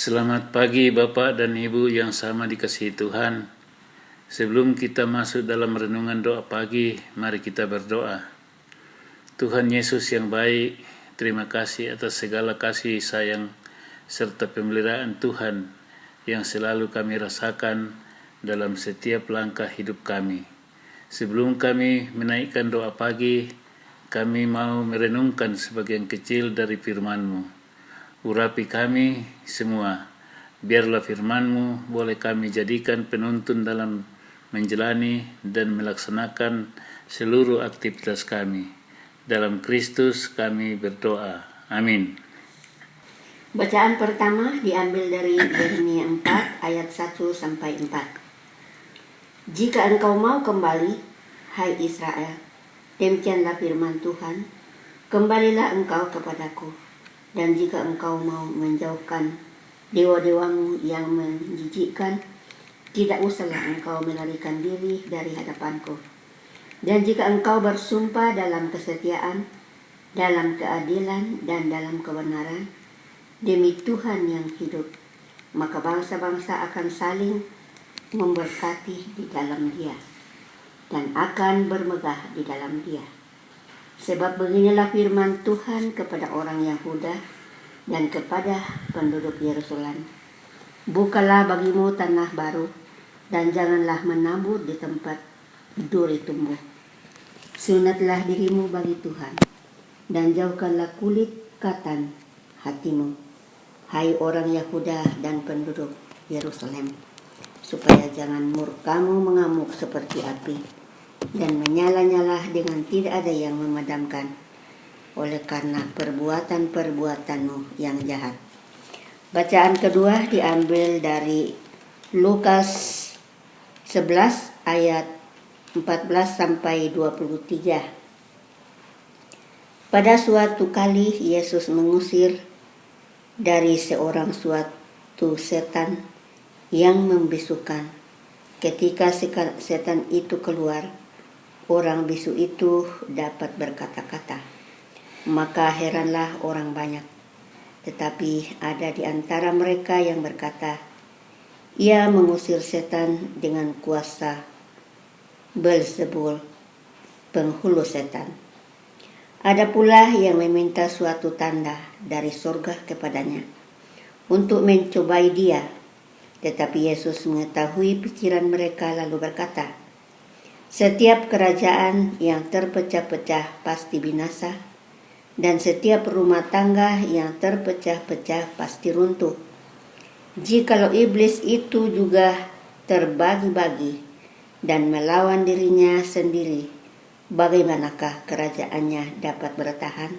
Selamat pagi Bapak dan Ibu yang sama dikasihi Tuhan. Sebelum kita masuk dalam renungan doa pagi, mari kita berdoa. Tuhan Yesus yang baik, terima kasih atas segala kasih sayang serta pemeliharaan Tuhan yang selalu kami rasakan dalam setiap langkah hidup kami. Sebelum kami menaikkan doa pagi, kami mau merenungkan sebagian kecil dari firman-Mu. Urapi kami semua, biarlah firman-Mu boleh kami jadikan penuntun dalam menjalani dan melaksanakan seluruh aktivitas kami. Dalam Kristus kami berdoa. Amin. Bacaan pertama diambil dari Yeremia 4 ayat 1-4. Jika engkau mau kembali, hai Israel, demikianlah firman Tuhan, kembalilah engkau kepadaku. Dan jika engkau mau menjauhkan dewa-dewamu yang menjijikkan, tidak usahlah engkau melarikan diri dari hadapanku. Dan jika engkau bersumpah dalam kesetiaan, dalam keadilan, dan dalam kebenaran, demi Tuhan yang hidup, maka bangsa-bangsa akan saling memberkati di dalam Dia, dan akan bermegah di dalam Dia. Sebab beginilah firman Tuhan kepada orang Yahuda dan kepada penduduk Yerusalem. Bukalah bagimu tanah baru, dan janganlah menabur di tempat duri tumbuh. Sunatlah dirimu bagi Tuhan, dan jauhkanlah kulit katan hatimu, hai orang Yahuda dan penduduk Yerusalem, supaya jangan murkamu mengamuk seperti api, dan menyala-nyala dengan tidak ada yang memadamkan, oleh karena perbuatan-perbuatanmu yang jahat. Bacaan kedua diambil dari Lukas 11 ayat 14-23. Pada suatu kali Yesus mengusir dari seorang suatu setan yang membisukan. Ketika setan itu keluar, orang bisu itu dapat berkata-kata. Maka heranlah orang banyak. Tetapi ada di antara mereka yang berkata, ia mengusir setan dengan kuasa Beelzebul, penghulu setan. Ada pula yang meminta suatu tanda dari surga kepadanya untuk mencobai dia. Tetapi Yesus mengetahui pikiran mereka lalu berkata, setiap kerajaan yang terpecah-pecah pasti binasa, dan setiap rumah tangga yang terpecah-pecah pasti runtuh. Jikalau iblis itu juga terbagi-bagi, dan melawan dirinya sendiri, bagaimanakah kerajaannya dapat bertahan?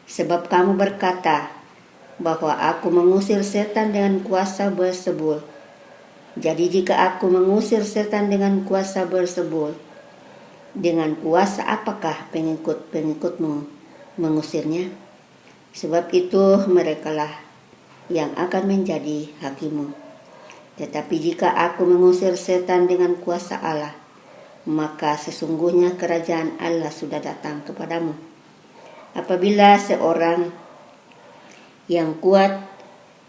Sebab kamu berkata bahwa aku mengusir setan dengan kuasa Beelzebul. Jadi jika aku mengusir setan dengan kuasa Beelzebul, dengan kuasa apakah pengikut-pengikutmu mengusirnya? Sebab itu merekalah yang akan menjadi hakimu. Tetapi jika aku mengusir setan dengan kuasa Allah, maka sesungguhnya kerajaan Allah sudah datang kepadamu. Apabila seorang yang kuat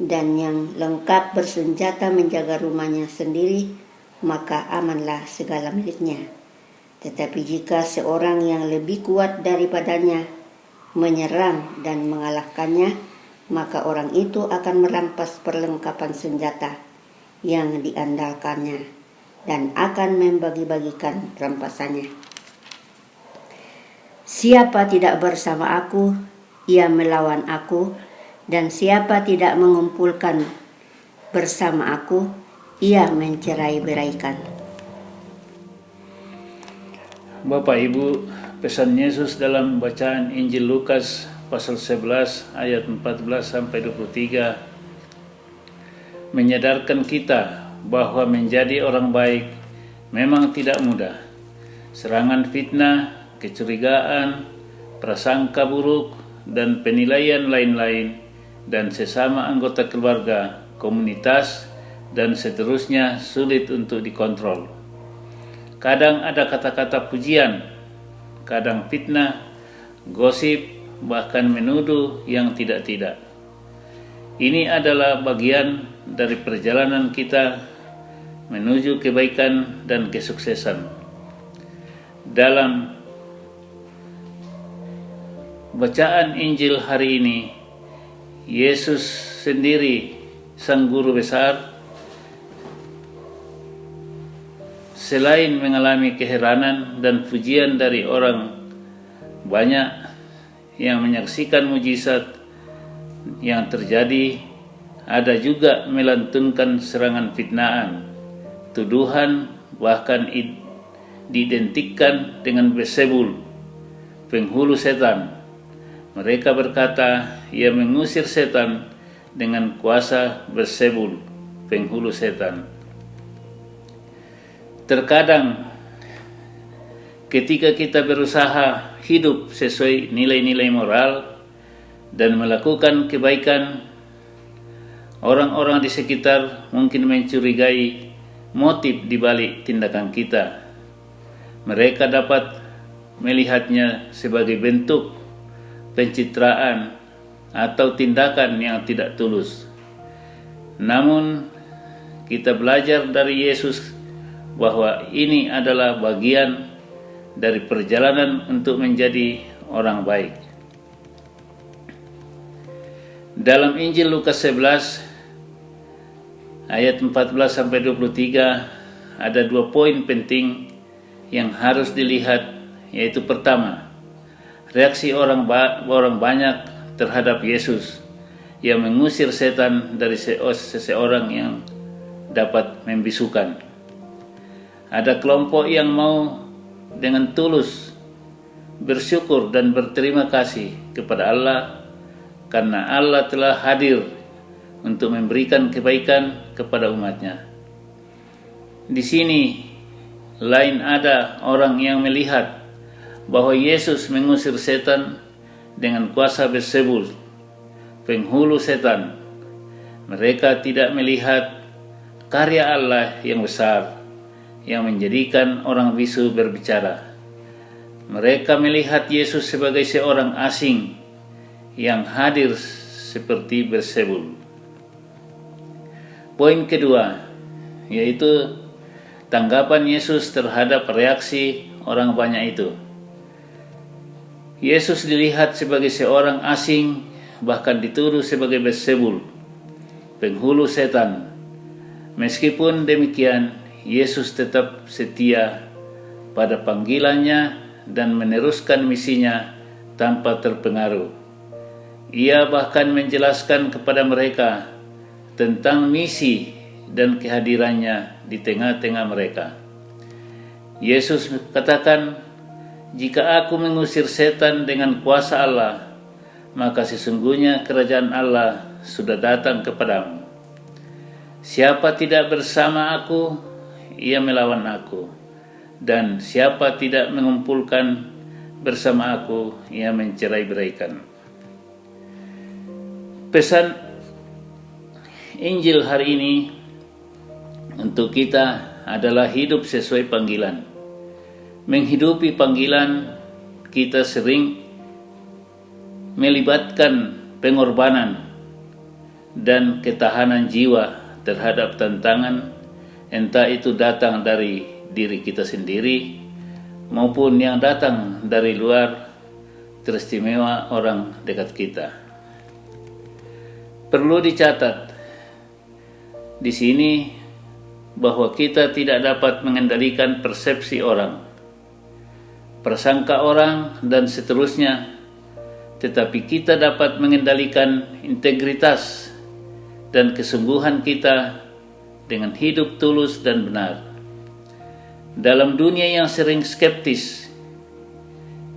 dan yang lengkap bersenjata menjaga rumahnya sendiri, maka amanlah segala miliknya. Tetapi jika seorang yang lebih kuat daripadanya menyerang dan mengalahkannya, maka orang itu akan merampas perlengkapan senjata yang diandalkannya dan akan membagi-bagikan rampasannya. Siapa tidak bersama aku, ia melawan aku, dan siapa tidak mengumpulkan bersama aku, ia mencerai-beraikan. Bapak Ibu, pesan Yesus dalam bacaan Injil Lukas pasal 11 ayat 14 sampai 23 menyadarkan kita bahwa menjadi orang baik memang tidak mudah. Serangan fitnah, kecurigaan, prasangka buruk, dan penilaian lain-lain, dan sesama anggota keluarga, komunitas, dan seterusnya sulit untuk dikontrol. Kadang ada kata-kata pujian, kadang fitnah, gosip, bahkan menuduh yang tidak-tidak. Ini adalah bagian dari perjalanan kita menuju kebaikan dan kesuksesan. Dalam bacaan Injil hari ini, Yesus sendiri, Sang Guru Besar, selain mengalami keheranan dan pujian dari orang banyak yang menyaksikan mujizat yang terjadi, ada juga melantunkan serangan fitnaan, tuduhan, bahkan diidentikan dengan Beelzebul, penghulu setan. Mereka berkata, ia mengusir setan dengan kuasa Beelzebul, penghulu setan. Terkadang ketika kita berusaha hidup sesuai nilai-nilai moral dan melakukan kebaikan, orang-orang di sekitar mungkin mencurigai motif di balik tindakan kita. Mereka dapat melihatnya sebagai bentuk pencitraan atau tindakan yang tidak tulus. Namun, kita belajar dari Yesus bahwa ini adalah bagian dari perjalanan untuk menjadi orang baik. Dalam Injil Lukas 11 ayat 14-23 ada 2 poin penting yang harus dilihat, yaitu pertama, reaksi orang banyak terhadap Yesus yang mengusir setan dari seseorang yang dapat membisukan. Ada kelompok yang mau dengan tulus bersyukur dan berterima kasih kepada Allah karena Allah telah hadir untuk memberikan kebaikan kepada umatnya. Di sini lain ada orang yang melihat bahwa Yesus mengusir setan dengan kuasa Beelzebul, penghulu setan. Mereka tidak melihat karya Allah yang besar yang menjadikan orang bisu berbicara. Mereka melihat Yesus sebagai seorang asing yang hadir seperti Beelzebul. Poin kedua, yaitu tanggapan Yesus terhadap reaksi orang banyak itu. Yesus dilihat sebagai seorang asing, bahkan dituduh sebagai Beelzebul, penghulu setan. Meskipun demikian, Yesus tetap setia pada panggilannya dan meneruskan misinya tanpa terpengaruh. Ia bahkan menjelaskan kepada mereka tentang misi dan kehadirannya di tengah-tengah mereka. Yesus katakan, "Jika aku mengusir setan dengan kuasa Allah, maka sesungguhnya kerajaan Allah sudah datang kepadamu. Siapa tidak bersama aku, ia melawan aku. Dan siapa tidak mengumpulkan bersama aku, ia mencerai-beraikan." Pesan Injil hari ini untuk kita adalah hidup sesuai panggilan. Menghidupi panggilan, kita sering melibatkan pengorbanan dan ketahanan jiwa terhadap tantangan, entah itu datang dari diri kita sendiri maupun yang datang dari luar, teristimewa orang dekat kita. Perlu dicatat di sini bahwa kita tidak dapat mengendalikan persepsi orang, prasangka orang, dan seterusnya, tetapi kita dapat mengendalikan integritas dan kesungguhan kita dengan hidup tulus dan benar. Dalam dunia yang sering skeptis,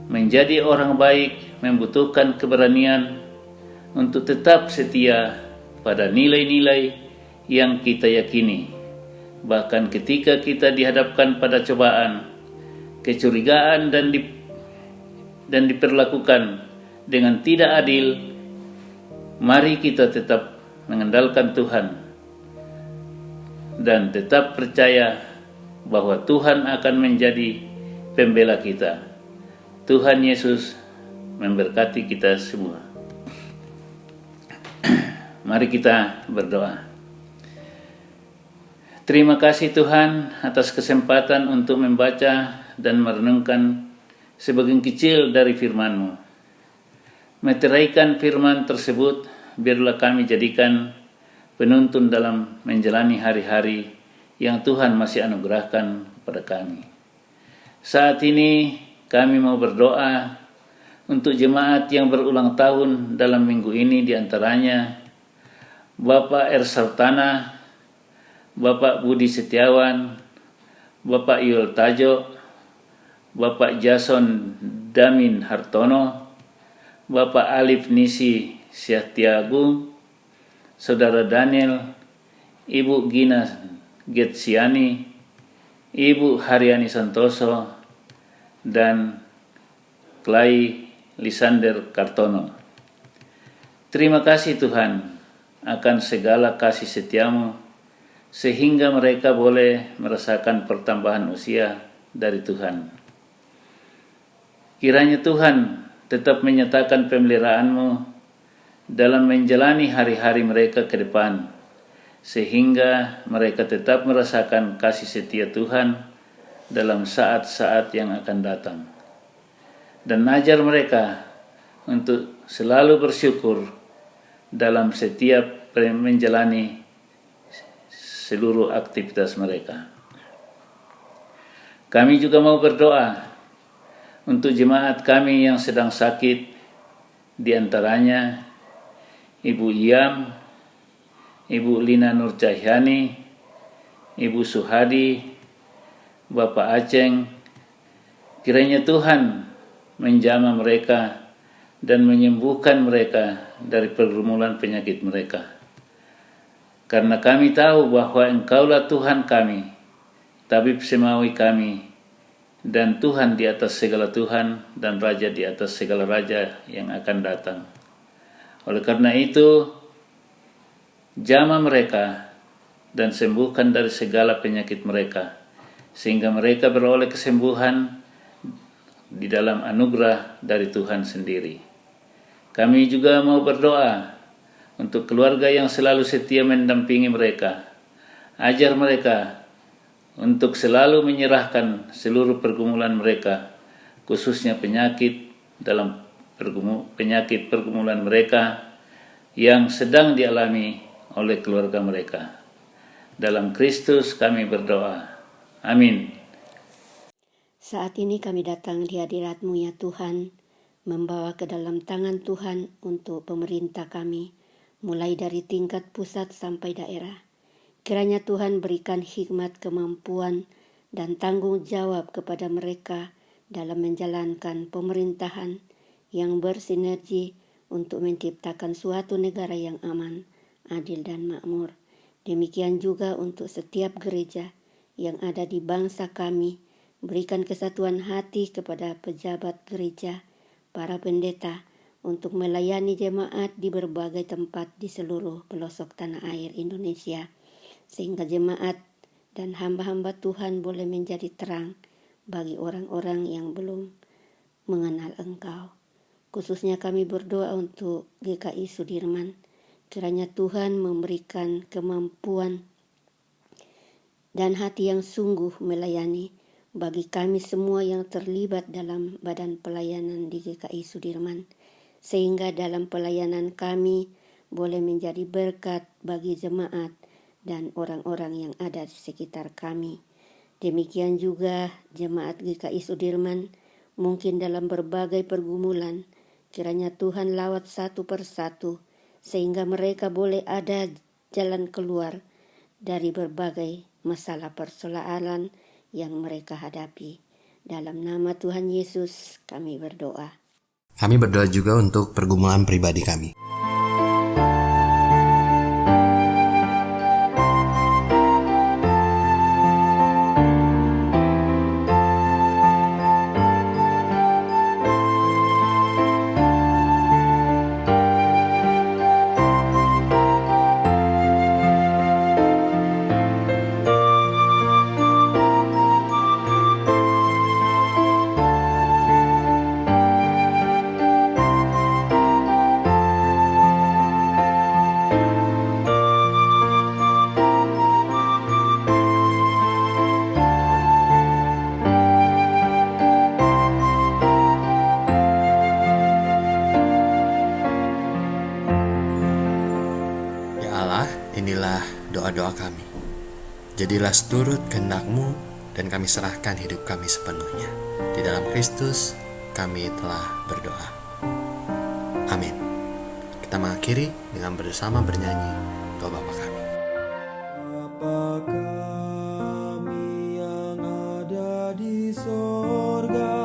menjadi orang baik membutuhkan keberanian untuk tetap setia pada nilai-nilai yang kita yakini. Bahkan ketika kita dihadapkan pada cobaan, kecurigaan dan diperlakukan dengan tidak adil, mari kita tetap mengandalkan Tuhan dan tetap percaya bahwa Tuhan akan menjadi pembela kita. Tuhan Yesus memberkati kita semua. Mari kita berdoa. Terima kasih Tuhan atas kesempatan untuk membaca dan merenungkan sebagian kecil dari firman-Mu. Meteraikan firman tersebut, biarlah kami jadikan penuntun dalam menjalani hari-hari yang Tuhan masih anugerahkan kepada kami. Saat ini kami mau berdoa untuk jemaat yang berulang tahun dalam minggu ini, diantaranya Bapak Ersartana, Bapak Budi Setiawan, Bapak Yul Tajo, Bapak Jason Damin Hartono, Bapak Alif Nisi Syahtiagung, Saudara Daniel, Ibu Gina Getsiani, Ibu Haryani Santoso, dan Klai Lisander Kartono. Terima kasih Tuhan akan segala kasih setia-Mu, sehingga mereka boleh merasakan pertambahan usia dari Tuhan. Kiranya Tuhan tetap menyatakan pemeliharaan-Mu dalam menjalani hari-hari mereka ke depan, sehingga mereka tetap merasakan kasih setia Tuhan dalam saat-saat yang akan datang. Dan ajar mereka untuk selalu bersyukur dalam setiap menjalani seluruh aktivitas mereka. Kami juga mau berdoa untuk jemaat kami yang sedang sakit, di antaranya Ibu Iyam, Ibu Lina Nur Cahyani, Ibu Suhadi, Bapak Aceng. Kiranya Tuhan menjamah mereka dan menyembuhkan mereka dari pergumulan penyakit mereka. Karena kami tahu bahwa Engkaulah Tuhan kami, tabib semawi kami, dan Tuhan di atas segala Tuhan, dan Raja di atas segala Raja yang akan datang. Oleh karena itu, jamah mereka dan sembuhkan dari segala penyakit mereka, sehingga mereka beroleh kesembuhan di dalam anugerah dari Tuhan sendiri. Kami juga mau berdoa untuk keluarga yang selalu setia mendampingi mereka. Ajar mereka untuk selalu menyerahkan seluruh pergumulan mereka, khususnya penyakit pergumulan mereka yang sedang dialami oleh keluarga mereka. Dalam Kristus kami berdoa. Amin. Saat ini kami datang di hadirat-Mu ya Tuhan, membawa ke dalam tangan Tuhan untuk pemerintah kami, mulai dari tingkat pusat sampai daerah. Kiranya Tuhan berikan hikmat, kemampuan, dan tanggung jawab kepada mereka dalam menjalankan pemerintahan yang bersinergi untuk menciptakan suatu negara yang aman, adil dan makmur. Demikian juga untuk setiap gereja yang ada di bangsa kami. Berikan kesatuan hati kepada pejabat gereja, para pendeta, untuk melayani jemaat di berbagai tempat di seluruh pelosok tanah air Indonesia, sehingga jemaat dan hamba-hamba Tuhan boleh menjadi terang bagi orang-orang yang belum mengenal Engkau. Khususnya kami berdoa untuk GKI Sudirman, kiranya Tuhan memberikan kemampuan dan hati yang sungguh melayani bagi kami semua yang terlibat dalam badan pelayanan di GKI Sudirman, sehingga dalam pelayanan kami boleh menjadi berkat bagi jemaat dan orang-orang yang ada di sekitar kami. Demikian juga jemaat GKI Sudirman mungkin dalam berbagai pergumulan, kiranya Tuhan lawat satu persatu sehingga mereka boleh ada jalan keluar dari berbagai masalah persoalan yang mereka hadapi. Dalam nama Tuhan Yesus kami berdoa. Kami berdoa juga untuk pergumulan pribadi kami. Inilah doa-doa kami. Jadilah seturut kehendak-Mu dan kami serahkan hidup kami sepenuhnya. Di dalam Kristus kami telah berdoa. Amin. Kita mengakhiri dengan bersama bernyanyi doa Bapa kami. Bapa kami yang ada di sorga,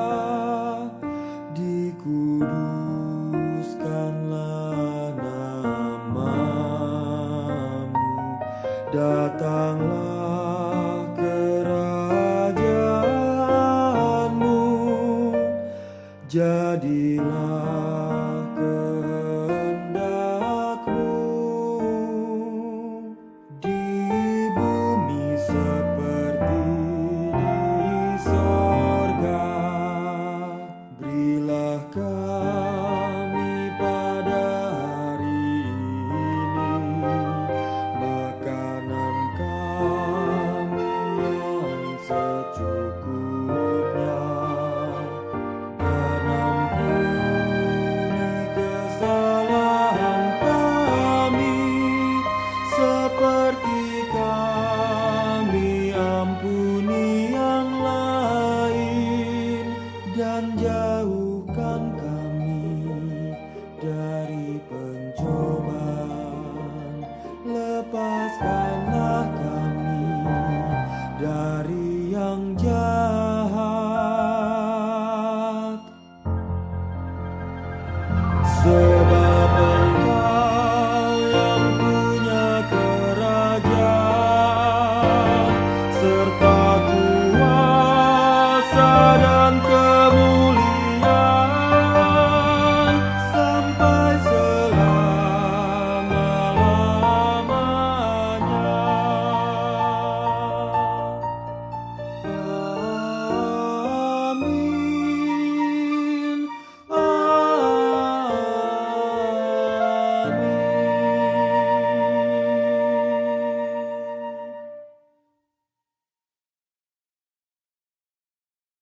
dikuduskanlah namamu, datanglah